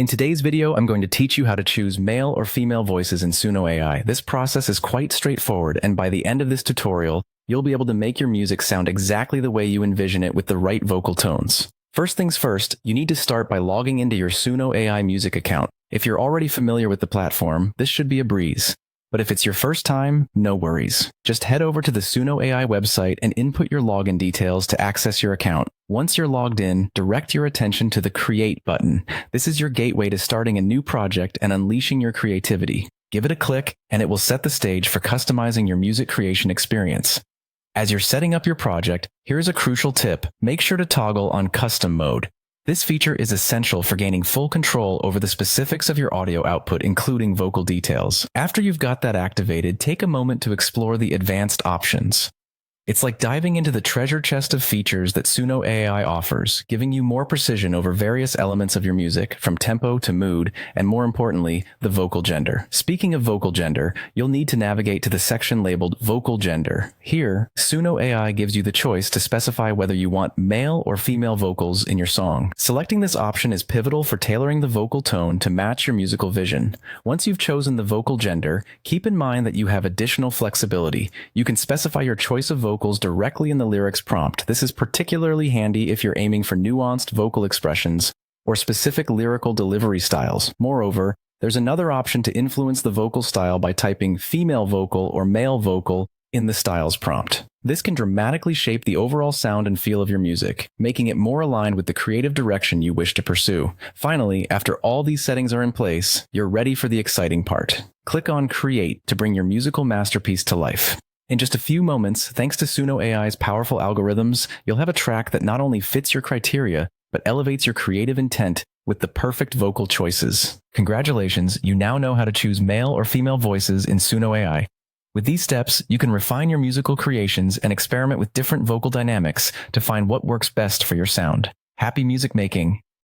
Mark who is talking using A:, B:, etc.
A: In today's video, I'm going to teach you how to choose male or female voices in Suno AI. This process is quite straightforward, and by the end of this tutorial, you'll be able to make your music sound exactly the way you envision it with the right vocal tones. First things first, you need to start by logging into your Suno AI music account. If you're already familiar with the platform, this should be a breeze. But if it's your first time, no worries. Just head over to the Suno AI website and input your login details to access your account. Once you're logged in, direct your attention to the Create button. This is your gateway to starting a new project and unleashing your creativity. Give it a click, and it will set the stage for customizing your music creation experience. As you're setting up your project, here's a crucial tip. Make sure to toggle on Custom Mode. This feature is essential for gaining full control over the specifics of your audio output, including vocal details. After you've got that activated, take a moment to explore the advanced options. It's like diving into the treasure chest of features that Suno AI offers, giving you more precision over various elements of your music, from tempo to mood, and more importantly, the vocal gender. Speaking of vocal gender, you'll need to navigate to the section labeled Vocal Gender. Here, Suno AI gives you the choice to specify whether you want male or female vocals in your song. Selecting this option is pivotal for tailoring the vocal tone to match your musical vision. Once you've chosen the vocal gender, keep in mind that you have additional flexibility. You can specify your choice of vocals directly in the lyrics prompt. This is particularly handy if you're aiming for nuanced vocal expressions or specific lyrical delivery styles. Moreover, there's another option to influence the vocal style by typing female vocal or male vocal in the styles prompt. This can dramatically shape the overall sound and feel of your music, making it more aligned with the creative direction you wish to pursue. Finally, after all these settings are in place, you're ready for the exciting part. Click on Create to bring your musical masterpiece to life. In just a few moments, thanks to Suno AI's powerful algorithms, you'll have a track that not only fits your criteria, but elevates your creative intent with the perfect vocal choices. Congratulations, you now know how to choose male or female voices in Suno AI. With these steps, you can refine your musical creations and experiment with different vocal dynamics to find what works best for your sound. Happy music making!